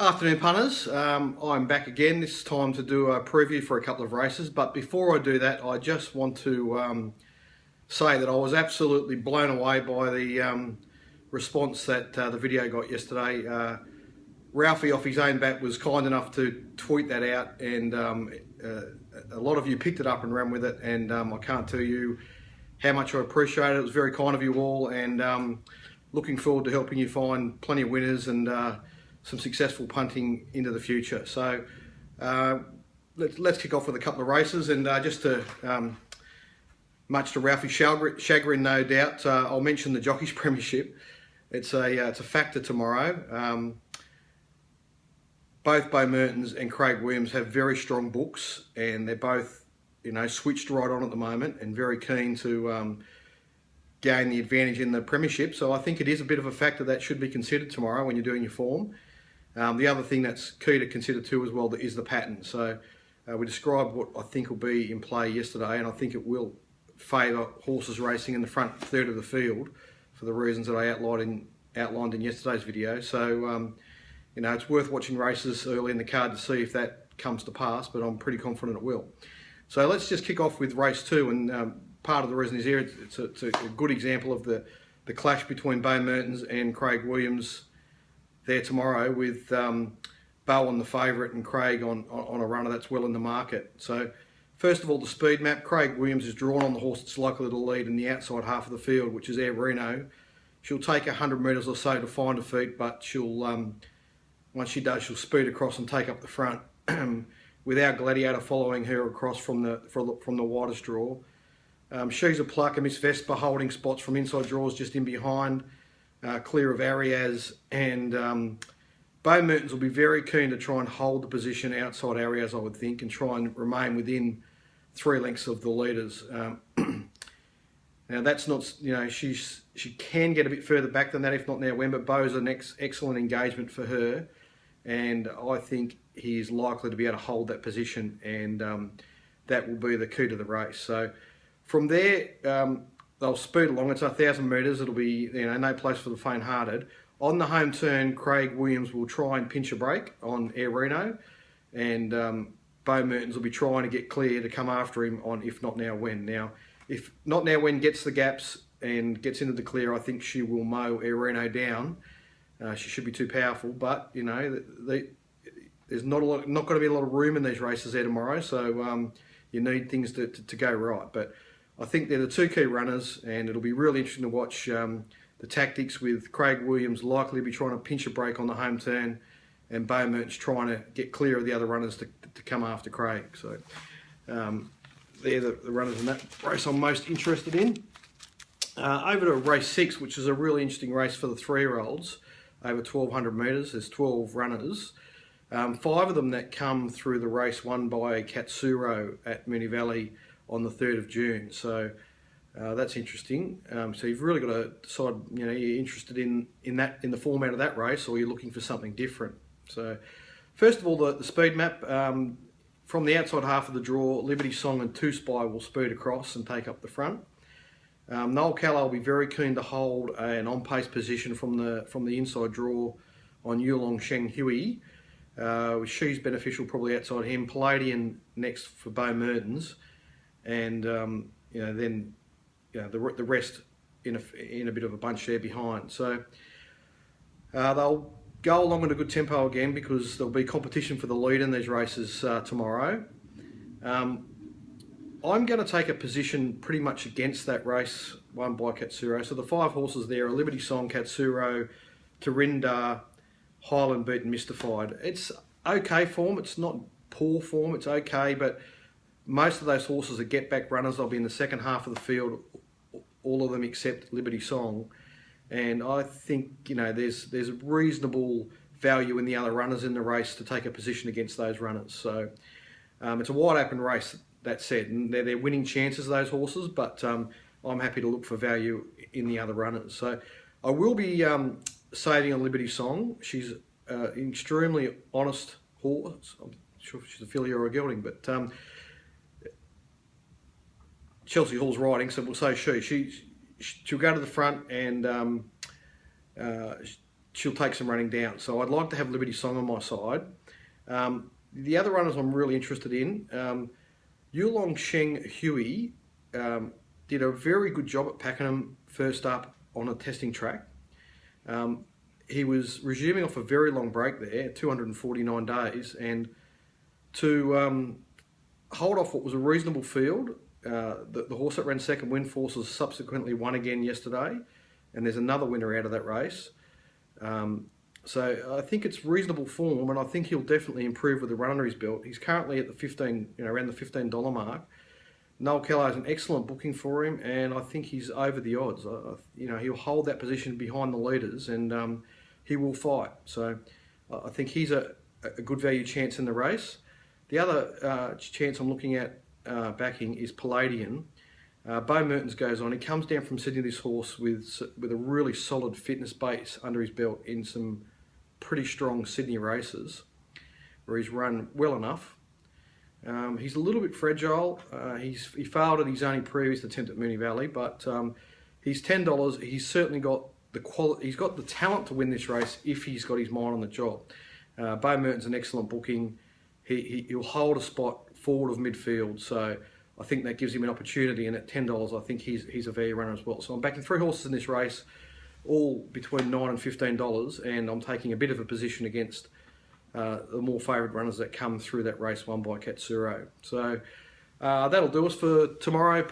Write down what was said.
Afternoon punters, I'm back again. This time to do a preview for a couple of races, but before I do that I just want to say that I was absolutely blown away by the response that the video got yesterday. Ralphie off his own bat was kind enough to tweet that out, and a lot of you picked it up and ran with it, and I can't tell you how much I appreciate it. It was very kind of you all, and looking forward to helping you find plenty of winners and some successful punting into the future. So let's kick off with a couple of races, and just to much to Ralphie's chagrin, no doubt, I'll mention the Jockeys Premiership. It's a factor tomorrow. Both Bo Mertens and Craig Williams have very strong books, and they're both, switched right on at the moment and very keen to gain the advantage in the Premiership. So I think it is a bit of a factor that should be considered tomorrow when you're doing your form. The other thing that's key to consider too as well is the pattern. So we described what I think will be in play yesterday, and I think it will favour horses racing in the front third of the field for the reasons that I outlined in yesterday's video. So it's worth watching races early in the card to see if that comes to pass, but I'm pretty confident it will. So let's just kick off with race 2, and part of the reason is here, it's a good example of the clash between Bo Mertens and Craig Williams there tomorrow, with Bo on the favourite and Craig on a runner that's well in the market. So first of all, the speed map. Craig Williams is drawn on the horse that's likely to lead in the outside half of the field, which is Air Reno. She'll take 100 metres or so to find a feet, but she'll once she does, she'll speed across and take up the front with our Gladiator following her across from the widest draw. She's a Plucker, Miss Vespa holding spots from inside draws just in behind, clear of Arias, and Bo Mertens will be very keen to try and hold the position outside Arias, I would think, and try and remain within 3 lengths of the leaders. Now that's not, she can get a bit further back than that if not now when, but Bo's an excellent engagement for her, and I think he's likely to be able to hold that position, and that will be the key to the race. So from there, they'll speed along. It's 1,000 metres. It'll be no place for the faint-hearted. On the home turn, Craig Williams will try and pinch a break on Air Reno, and Bo Mertens will be trying to get clear to come after him on If Not Now When. Now, if Not Now When gets the gaps and gets into the clear, I think she will mow Air Reno down. She should be too powerful, but there's not going to be a lot of room in these races there tomorrow, so you need things to go right. But I think they're the 2 key runners, and it'll be really interesting to watch the tactics, with Craig Williams likely to be trying to pinch a break on the home turn, and Bo Mertens trying to get clear of the other runners to come after Craig. So they're the runners in that race I'm most interested in. Over to race 6, which is a really interesting race for the 3-year-olds, over 1,200 metres. There's 12 runners. 5 of them that come through the race won by Katsuro at Moonee Valley on the 3rd of June. So that's interesting. So you've really got to decide, you're interested in the format of that race, or you're looking for something different. So first of all, the speed map. From the outside half of the draw, Liberty Song and 2 Spy will speed across and take up the front. Noel Callow will be very keen to hold an on-pace position from the inside draw on Yulong Sheng Hui. She's beneficial probably outside him. Palladian next for Bo Mertens, and then the rest in a bit of a bunch there behind. So they'll go along at a good tempo again, because there'll be competition for the lead in these races tomorrow. I'm going to take a position pretty much against that race won by Katsuro. So the 5 horses there are Liberty Song, Katsuro, Tarinda, Highland Beat and Mystified. It's okay form. It's not poor form. It's okay, but most of those horses are get-back runners. They'll be in the second half of the field, all of them except Liberty Song. And I think, there's reasonable value in the other runners in the race to take a position against those runners. So it's a wide-open race, that said, and they're winning chances, those horses, but I'm happy to look for value in the other runners. So I will be saving a Liberty Song. She's an extremely honest horse. I'm not sure if she's a filly or a gelding, but Chelsea Hall's riding, so we'll say she'll go to the front, and she'll take some running down. So I'd like to have Liberty Song on my side. The other runners I'm really interested in, Yulong Sheng Hui did a very good job at Pakenham first up on a testing track. He was resuming off a very long break there, 249 days, and to hold off what was a reasonable field, the horse that ran second, Wind Forces, subsequently won again yesterday, and there's another winner out of that race. So I think it's reasonable form, and I think he'll definitely improve with the run under his belt. He's currently at the 15, around the $15 mark. Noel Kello is an excellent booking for him, and I think he's over the odds. He'll hold that position behind the leaders, and he will fight. So I think he's a good value chance in the race. The other chance I'm looking at backing is Palladian. Bo Mertens goes on. He comes down from Sydney, this horse, with a really solid fitness base under his belt in some pretty strong Sydney races, where he's run well enough. He's a little bit fragile. He failed at his only previous attempt at Moonee Valley, but he's $10. He's certainly got the quality. He's got the talent to win this race if he's got his mind on the job. Bo Merton's an excellent booking. He'll hold a spot forward of midfield, so I think that gives him an opportunity. And at $10, I think he's a value runner as well. So I'm backing 3 horses in this race, all between $9 and $15, and I'm taking a bit of a position against the more favoured runners that come through that race won by Katsuro. So that'll do us for tomorrow.